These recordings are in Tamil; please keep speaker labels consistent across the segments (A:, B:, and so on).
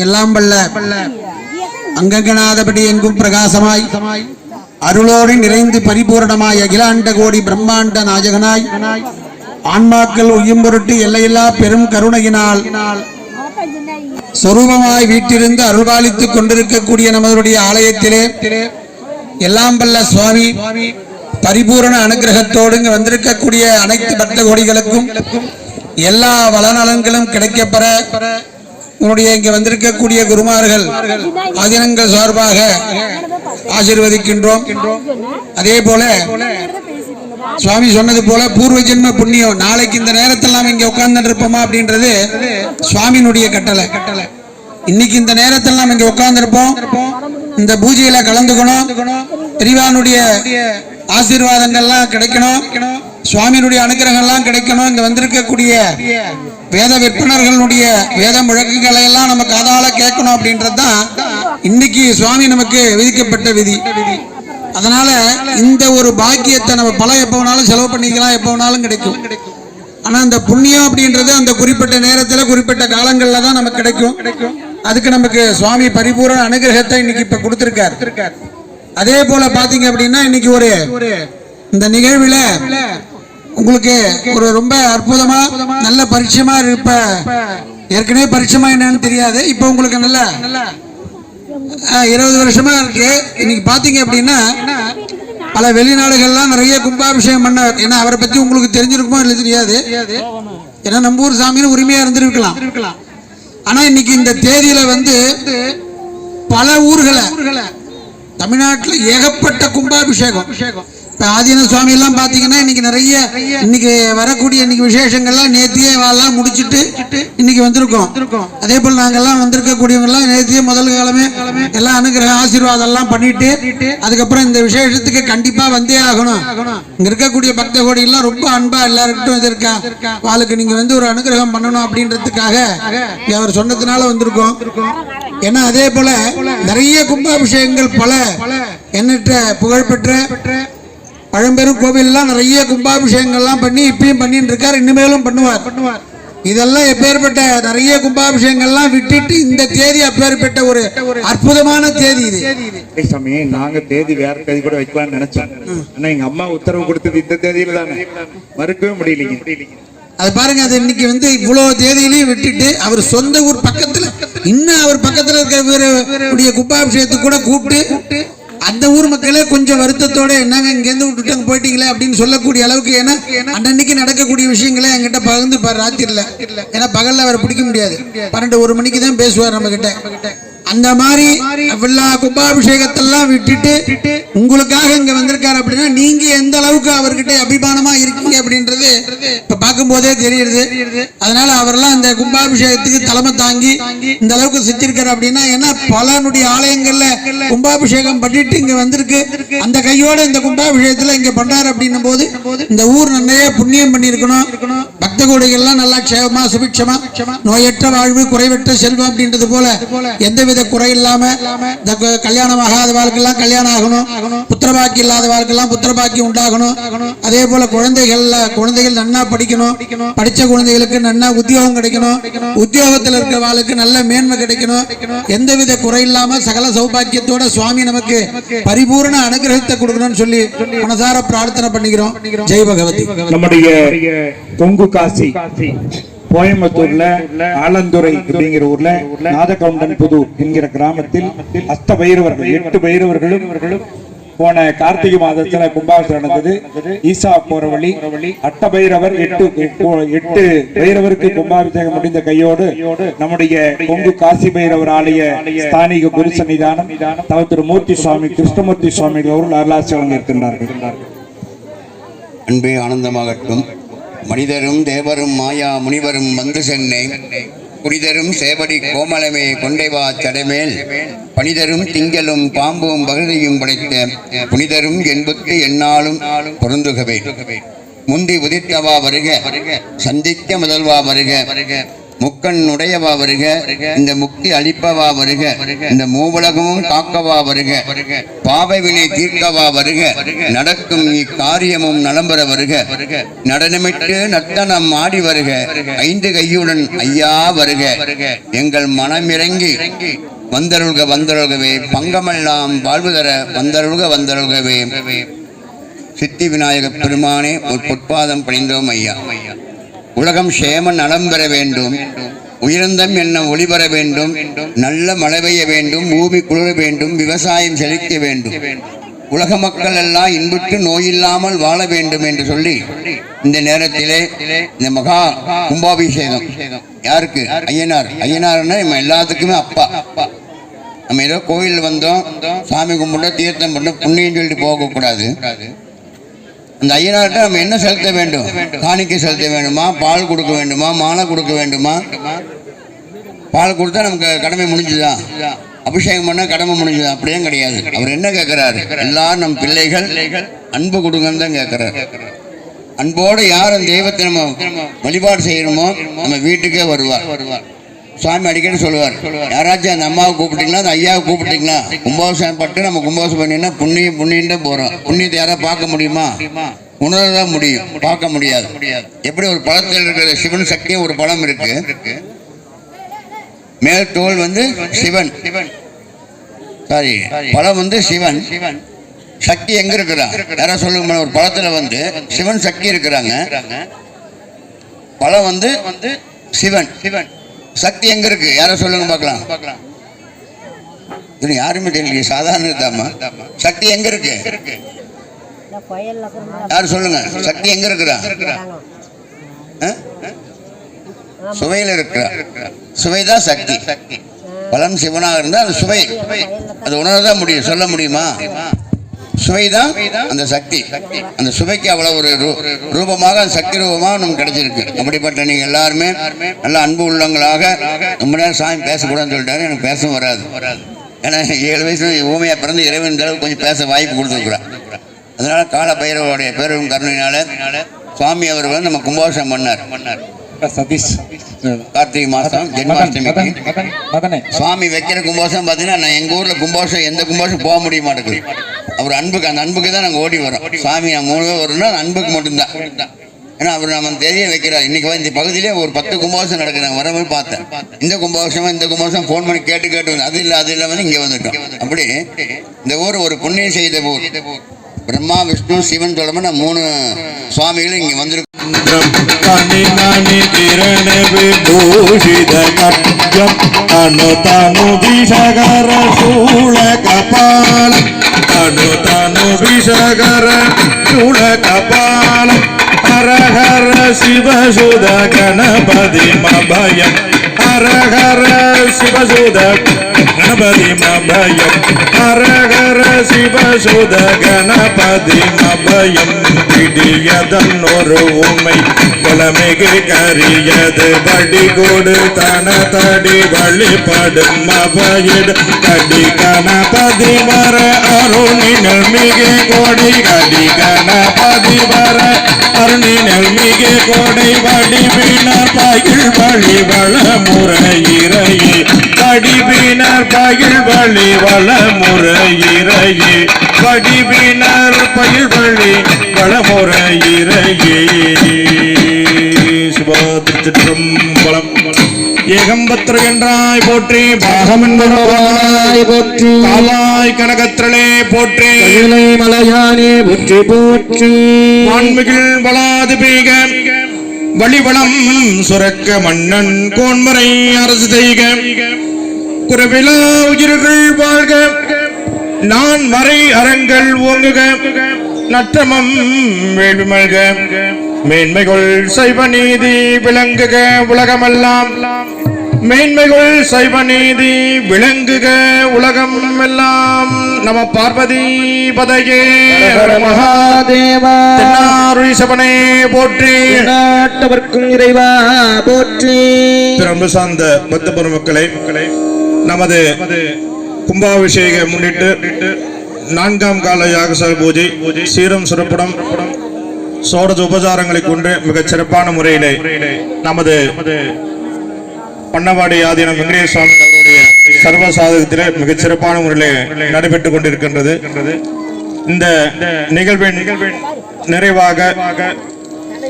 A: எல்லாம் வல்ல அங்கங்கநாதபடி எங்கும் பிரகாசமாய் அருளோடு நிறைந்து பரிபூரணமாய் அகிலாண்ட கோடி பிரம்மாண்ட நாயகனாய் ஆன்மாக்கள் உய்யும் பொருட்டு எல்லையில்லா பெரும் கருணையினால் சொரூபமாய் வீட்டிலிருந்து அருள்பாலித்துக் கொண்டிருக்கக்கூடிய நம்மளுடைய ஆலயத்திலே எல்லாம் வல்ல சுவாமி பரிபூரண அனுகிரகத்தோடு இங்கு வந்திருக்கக்கூடிய அனைத்து பக்த கோடிகளுக்கும் எல்லா வளநலன்களும் கிடைக்கப்பெற உன்னுடைய இங்க வந்திருக்கக்கூடிய குருமார்கள் ஆதீனங்கள் சார்பாக ஆசீர்வதிக்கின்றோம். அதே போல சுவாமி சொன்னது போல பூர்வ ஜென்ம புண்ணியம் நாளைக்கு இந்த நேரத்தெல்லாம் இங்க உட்கார்ந்து இருப்போமா அப்படின்றது சுவாமியினுடைய கட்டளை. இன்னைக்கு இந்த நேரத்தெல்லாம் இங்க உட்கார்ந்து இருப்போம், இந்த பூஜையில கலந்துக்கணும், பெரியவானுடைய ஆசீர்வாதங்கள்லாம் கிடைக்கணும், சுவாமியினுடைய அனுகிரகம்லாம் கிடைக்கணும். இங்க வந்திருக்கக்கூடிய வேத விற்பனர்களுடைய வேத முழக்கங்களை எல்லாம் நம்ம காதால கேட்கணும் அப்படின்றதுதான் இன்னைக்கு சுவாமி நமக்கு விதிக்கப்பட்ட விதி. அதனால இந்த ஒரு பாக்கியத்தை நம்ம பலம் எப்ப வேணாலும் செலவு பண்ணிக்கலாம், எப்ப வேணாலும் கிடைக்கும். ஆனா அந்த புண்ணியம் அப்படின்றது அந்த குறிப்பிட்ட நேரத்துல குறிப்பிட்ட காலங்கள்ல தான் நமக்கு கிடைக்கும். அதுக்கு நமக்கு சுவாமி பரிபூரண அனுகிரகத்தை இன்னைக்கு இப்ப கொடுத்திருக்காரு. அதே போல பாத்தீங்க அப்படின்னா இன்னைக்கு ஒரு இந்த நிகழ்வுல உங்களுக்கு ஒரு ரொம்ப அற்புதமா நல்ல பரிச்சயமா இருப்ப, ஏற்கனவே பரிச்சயமா என்னன்னு தெரியாது, இப்ப உங்களுக்கு நல்ல 20 வருஷமா இருக்கு. இன்னைக்கு பாத்தீங்க அப்படின்னா பல வெளிநாடுகள்லாம் நிறைய கும்பாபிஷேகம் பண்ண, ஏன்னா அவரை பத்தி உங்களுக்கு தெரிஞ்சிருக்குமோ இல்லை தெரியாது, ஏன்னா நம்ம ஊர் சாமின்னு உரிமையா இருந்திருக்கலாம். ஆனா இன்னைக்கு இந்த தேதியில வந்து பல ஊர்களை தமிழ்நாட்டில் ஏகப்பட்ட கும்பாபிஷேகம். ஆதீன சுவாமி எல்லாம் பாத்தீங்கன்னா இன்னைக்கு நிறைய இன்னைக்கு வரக்கூடிய இன்னைக்கு விசேஷங்கள்லாம் நேத்தியே எல்லாம் முடிச்சுட்டு இன்னைக்கு வந்திருக்கோம். அதே போல நாங்கெல்லாம் வந்திருக்கக்கூடியவங்க எல்லாம் நேத்தியே முதல் காலமே எல்லாம் அனுகிரக ஆசீர்வாதம் எல்லாம் பண்ணிட்டு அதுக்கப்புறம் இந்த விசேஷத்துக்கு கண்டிப்பா வந்தே ஆகணும். இங்க இருக்கக்கூடிய பக்த கோடி எல்லாம் ரொம்ப அன்பா எல்லாருக்கிட்டும் இது இருக்கா, வாழ்க்கை நீங்க வந்து ஒரு அனுகிரகம் பண்ணணும் அப்படின்றதுக்காக அவர் சொன்னதுனால வந்திருக்கோம். ஏன்னா அதே போல நிறைய கும்பாபிஷேகங்கள் பல எண்ணற்ற புகழ்பெற்ற பழம்பெரும் கோவில்லாம் நிறைய கும்பாபிஷேகங்கள்லாம் பண்ணி இப்பயும் பண்ணிட்டு இருக்காரு, இனிமேலும் பண்ணுவார். இதெல்லாம் எப்பேற்பட்ட நிறைய கும்பாபிஷேகங்கள்லாம் விட்டுட்டு இந்த தேதி அப்பேற்பட்ட ஒரு அற்புதமான தேதி இது.
B: சாமி நாங்க தேதி வேற தேதி கூட வைக்கலாம்னு நினைச்சோம், ஆனா எங்க அம்மா உத்தரவு கொடுத்தது இந்த தேதியில தானே, மறுக்கவே முடியலைங்க.
A: அது பாருங்க, அது இன்னைக்கு வந்து இவ்வளவு தேதியிலையும் விட்டுட்டு அவர் சொந்த ஊர் பக்கத்துல இன்னும் அவர் பக்கத்துல இருக்கிற கும்பாபிஷேகத்துக்கு கூட கூப்பிட்டு அந்த ஊர் மக்களே கொஞ்சம் வருத்தத்தோட என்னங்க இங்கேருந்து விட்டுட்டு போயிட்டீங்களே அப்படின்னு சொல்லக்கூடிய அளவுக்கு, ஏன்னா அன்னைக்கு நடக்கக்கூடிய விஷயங்களே என்கிட்ட பகிர்ந்து ராத்திரில, ஏன்னா பகல்ல அவர் பிடிக்க முடியாது, 12-1 மணிக்கு தான் பேசுவார் நம்ம கிட்ட. அந்த மாதிரி எல்லா கும்பாபிஷேகத்தெல்லாம் விட்டுட்டு உங்களுக்காக இங்க வந்திருக்காரு அப்படின்னா நீங்க எந்த அளவுக்கு அவர்கிட்ட அபிமானமா இருக்கீங்க அப்படின்றது இப்ப பார்க்கும் போதே தெரியுது. அதனால அவரெல்லாம் இந்த கும்பாபிஷேகத்துக்கு தலைமை தாங்கி இந்த அளவுக்கு செஞ்சிருக்காரு அப்படின்னா, ஏன்னா பலனுடைய ஆலயங்கள்ல கும்பாபிஷேகம் பண்ணிட்டு இங்க வந்திருக்கு, அந்த கையோட இந்த கும்பாபிஷேகத்துல இங்க பண்றாரு அப்படின்னும் போது இந்த ஊர் நிறைய புண்ணியம் பண்ணிருக்கணும். பக்த கோடிகள்லாம் நல்லா க்ஷேமமா சுபிட்சமா நோயற்ற வாழ்வு குறைவற்ற செல்வம் அப்படின்றது போல எந்தவித குறை இல்லாம கல்யாணம் ஆகாத வாழ்க்கெல்லாம் கல்யாணம் ஆகணும், புத்திரபாக்கி இல்லாத வாழ்க்கெல்லாம் புத்திரபாக்கி உண்டாகணும். அதே போல குழந்தைகள் நன்னா படிக்கணும், படிச்ச குழந்தைகளுக்கு நன்னா உத்தியோகம் கிடைக்கணும், உத்தியோகத்தில் இருக்கிற வாழ்க்கை நல்ல மேன்மை கிடைக்கணும், எந்தவித குறை இல்லாம சகல சௌபாக்கியத்தோட சுவாமி நமக்கு பரிபூர்ண அனுகிரகத்தை கொடுக்கணும்னு சொல்லி மனசார பிரார்த்தனை பண்ணிக்கிறோம். ஜெய் பகவதி.
B: நம்முடைய கொங்கு காசி கோயம்புத்தூர்ல ஆலந்துறை அப்படிங்கிற ஊர்ல நாதகவுண்டன் புதூர் என்கிற கிராமத்தில் அஷ்ட பைரவர்கள் 8 பைரவர்களும் போன கார்த்திகை மாதத்துல கும்பாபிஷேகம் நடந்தது. ஈசா போற வழி அட்ட பைரவர் 8 பைரவருக்கு கும்பாபிஷேகம் முடிந்த கையோடு நம்முடைய கொங்கு காசி பைரவர் ஆலய ஸ்தானிக குரு சன்னிதானம் தவ திரு மூர்த்தி சுவாமி கிருஷ்ணமூர்த்தி சுவாமிகள் அவர்கள் அருளாசி வழங்க இருக்கின்றார்கள்.
C: அன்பே ஆனந்தமாகட்டும். மனிதரும் தேவரும் மாயா முனிவரும் வந்து சென்னை புனிதரும் சேவடி கோமலமே கொண்டைவா சடைமேல் பனிதரும் திங்களும் பாம்பும் பகதையும் படைத்த புனிதரும் என்புக்கு எந்நாளும் பொருந்துகவே முந்தி உதித்தவா வருக சந்திக்க முதல்வா வருக முக்கண் உடையவா வருக, இந்த முக்தி அளிப்பவா வருக, இந்த மூவுலகமும் காக்கவா வருக, பாவை வினை தீர்க்கவா வருக, நடக்கும் இக்காரியமும் நலம்பெற வருக, நடனமிட்டு நர்த்தனம் ஆடி வருக, 5 கையுடன் ஐயா வருக, எங்கள் மனமிறங்கி வந்தருள்க வந்தருள்கவே, பங்கமெல்லாம் வாழ்வு தர வந்தருள்க வந்தருள்கவே. சித்தி விநாயக பெருமானே ஒரு பொற்பாதம் பணிந்தோம் ஐயா. உலகம் சேமன் நலம் பெற வேண்டும், உயர்ந்தம் என்ன ஒளிபெற வேண்டும், நல்ல மழை பெய்ய வேண்டும், பூமி குளிர வேண்டும், விவசாயம் செழிக்க வேண்டும், உலக மக்கள் எல்லாம் இன்புற்று நோயில்லாமல் வாழ வேண்டும் என்று சொல்லி இந்த நேரத்திலே இந்த மகா கும்பாபிஷேகம் யாருக்கு? ஐயனார். ஐயனார்னா நம்ம எல்லாத்துக்குமே அப்பா. நம்ம ஏதோ கோயில் வந்தோம், சாமி கும்பிட்டு தீர்த்தம் பண்ண புண்ணியம் சொல்லிட்டு போகக்கூடாது. அந்த ஐயனார்கிட்ட நம்ம என்ன செலுத்த வேண்டும்? காணிக்கை செலுத்த வேண்டுமா, பால் கொடுக்க வேண்டுமா, மாலை கொடுக்க வேண்டுமா? பால் கொடுத்தா நமக்கு கடமை முடிஞ்சுதா? அபிஷேகம் பண்ண கடமை முடிஞ்சுதா? அப்படியே கிடையாது. அவர் என்ன கேட்கிறாரு? எல்லாரும் நம் பிள்ளைகள் அன்பு கொடுங்கன்னு தான் கேட்கிறாரு. அன்போடு யார் அந்த தெய்வத்தை நம்ம வழிபாடு செய்யணுமோ நம்ம வீட்டுக்கே வருவார். சுவாமி அடிக்கடி சொல்லுவார், யாராச்சும் அந்த அம்மாவை கூப்பிட்டீங்களா, அந்த ஐயாவை கூப்பிட்டீங்களா, கும்பாபிஷேகம் பட்டு நம்ம கும்பாபிஷேகம் பண்ணினா புண்ணியம் தான் போகிறோம். புண்ணியத்தை யாராவது பார்க்க முடியுமா? உணரதான் முடியும், பார்க்க முடியாது. எப்படி ஒரு பழத்தில் இருக்கிற சிவன் சக்தியும் ஒரு பழம் இருக்கு, மேல் தோல் வந்து சிவன், சாரி பழம் வந்து சிவன், சக்தி எங்க இருக்கிறா? யாராவது சொல்லுங்க. ஒரு பழத்துல வந்து சிவன் சக்தி இருக்கிறாங்க, பழம் வந்து சிவன், சக்தி எங்க இருக்கு? யார சொல்லுங்க பார்க்கலாம். யாருமே தெரியல, சாதாரண தாமா. சக்தி எங்க இருக்கு? யாரு சொல்லுங்க, சக்தி எங்க இருக்கிறா? சுவையில் இருக்கிறா. சுவைதான் சக்தி. பலன் சிவனாக இருந்தா அது சுவை, அது உணரதான் முடியும். சொல்ல முடியுமா? சுவைதான் அந்த சக்தி. அந்த சுவைக்கு அவ்வளவு ஒரு ரூபமாக, அந்த சக்தி ரூபமாக நமக்கு கிடைச்சிருக்கு. அப்படிப்பட்ட நீங்க எல்லாருமே நல்ல அன்பு உள்ளவங்களாக. ரொம்ப நேரம் சாமி பேசக்கூடாதுன்னு சொல்லிட்டாரு, எனக்கு பேசவும் வராது. ஏன்னா 7 வயசுல ஊமையா பிறந்து இறைவன் அளவுக்கு கொஞ்சம் பேச வாய்ப்பு கொடுத்துருக்குறான். அதனால கால பைரவருடைய பேரும் கருணையினால சுவாமி அவர் வந்து நம்ம கும்பாபிஷேகம் பண்ணார்.
B: சதீஷ்
C: கார்த்திகை மாதம் ஜென்மாஷ்டமிக்கு சுவாமி வைக்கிற கும்பாபிஷேகம் பார்த்தீங்கன்னா, நான் எங்கள் ஊரில் கும்பாபிஷேகம் எந்த கும்பாபிஷேகம் போக முடிய மாட்டேங்குது. அவர் அன்புக்கு, அந்த அன்புக்கு தான் நாங்கள் ஓடி வரோம். சாமி நான் 3 பேர் வரும்னா அன்புக்கு மட்டும்தான். ஏன்னா அவர் நம்ம தெரிய வைக்கிறார். இன்னைக்கு வந்து இந்த பகுதியிலே ஒரு 10 கும்பாபிஷேகம் நடக்குது. நான் வரவே பார்த்தேன். இந்த கும்பாபிஷேகம் ஃபோன் பண்ணி கேட்டு அது இல்லை வந்து இங்கே வந்துட்டோம். அப்படி இந்த ஊர் ஒரு புண்ணியம் செய்த ஊர். பிரம்மா விஷ்ணு சிவன் சொல்லமா 3 சுவாமிகளும் இங்கே வந்திருக்கோம்.
D: விபூஷித கட்யம் அனுதனு விஷகர சூள கபாலம் அனுதனு விஷகர சூள கபாலம் ஹரஹர சிவசுத கணபதி மபயம் ஹரஹர சிவசுத கணபதி மபயம் ஹரஹர சிவசுத கணபதி மபயம் பிடியதன் ஒரு உமை குலமிகு கரியது படி கொடு தன தடி வழிபடும் மபயிடு கடி கணபதி வர அருணினல் மிகு கோடை கடி கணபதி வர அருணினல் மிகு கோடை வடிவினர் பகில் வழி வளமுறையிறையே வடிவினர் பகில் வழி வளமுறையிறையே வடிவினர் பகில் வழி வளமுறையிறையே. சிவத்திருச்சிற்றம்பலம். ஏகம்பத்திர என்றாய் போற்றி, பாகம் என்பதாய் போற்றி, காவாய் கனகத்திரளே போற்றி, மலையானே போற்றி போற்றி. வான்மிகில் வளாது பெய்க, வழிவளம் சுரக்க மன்னன் கோன்மறை அரசு செய்க, குறைவிலா உயிர்கள் வாழ்க, நான் மறை அறங்கள் ஓங்குக, நற்றமம் வேள்வி மல்க, மேன்மைகள் சைவ நீதி விளங்குக உலகமெல்லாம், மேன்மைகள் சைவ நீதி விளங்குக உலகம் எல்லாம். நம பார்வதி பதையே மகாதேவா. தென்னாருஷபனே போற்றி, நாட்டவர்க்கும் இறைவா போற்றி. பிறம்பு சார்ந்த பக்த பெருமக்களே, நமது கும்பாபிஷேகம் முன்னிட்டு 4ஆம் கால யாகசால பூஜை சீரம் சிறப்புடன் சோடஜ உபசாரங்களை கொண்டு மிகச் சிறப்பான முறையிலே நமது பண்ணவாடி ஆதீனம் வெங்கடேஷ் சுவாமி அவருடைய சர்வசாதகத்திலே மிகச் சிறப்பான முறையிலே நடைபெற்றுக் கொண்டிருக்கின்றது. இந்த நிகழ்வின் நிறைவாக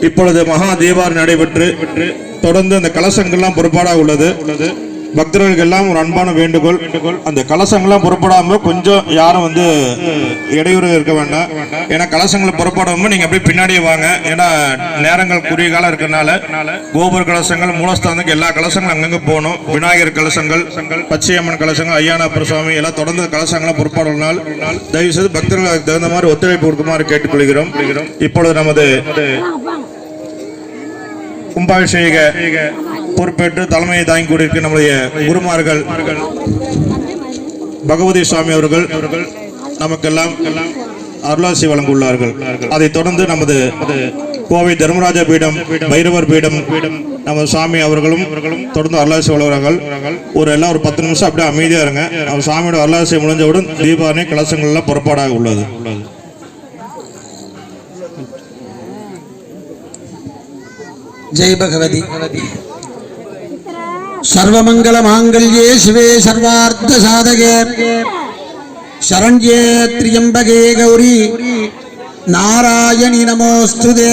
D: இப்பொழுது மகா தீபாவளி நடைபெற்று தொடர்ந்து அந்த கலசங்கள்லாம் பொறுப்பாடாக உள்ளது. பக்தர்களுக்கு எல்லாம் ஒரு அன்பான வேண்டுகோள், அந்த கலசங்கள்லாம் புறப்படாம கொஞ்சம் யாரும் வந்து இடையூறு இருக்க வேண்டாம். ஏன்னா கலசங்களை புறப்படாம நீங்க அப்படியே பின்னாடியே வாங்க. ஏன்னா நேரங்கள் குறுகிய காலம் இருக்கிறதுனால கோபுர கலசங்கள் மூலஸ்தானத்துக்கு எல்லா கலசங்களும் அங்கங்க போகணும். விநாயகர் கலசங்கள், பச்சையம்மன் கலசங்கள், ஐயானப்பர் சுவாமி எல்லாம் தொடர்ந்து கலசங்களாம் பொறுப்பாடுனால் தயவு செய்து பக்தர்களுக்கு தகுந்த மாதிரி ஒத்துழைப்பு கொடுக்குமாறு கேட்டுக்கொள்கிறோம். இப்பொழுது நமது கும்பாபிஷேக பொறுப்பேற்று தலைமையை தாங்கி கூடியிருக்க நம்முடைய குருமார்கள் பகவதி சுவாமி அவர்கள் நமக்கெல்லாம் அருளாசி வழங்குள்ளார்கள். அதைத் தொடர்ந்து நமது கோவை தர்மராஜ பீடம், பைரவர் பீடம் நமது சுவாமி அவர்களும் தொடர்ந்து அருளாசி வழங்குகிறார்கள். எல்லாம் ஒரு 10 நிமிஷம் அப்படியே அமைதியா இருங்க. நம்ம சுவாமியோட அருளாசி முடிஞ்சவுடன் தீபாவளி கலசங்கள் எல்லாம் புறப்பாடாக உள்ளது.
A: जय भगवती। सर्वमंगल मांगल्ये शिवे सर्वार्थ साधके शरण्ये त्र्यंबके गौरी नारायणी नमोस्तुते।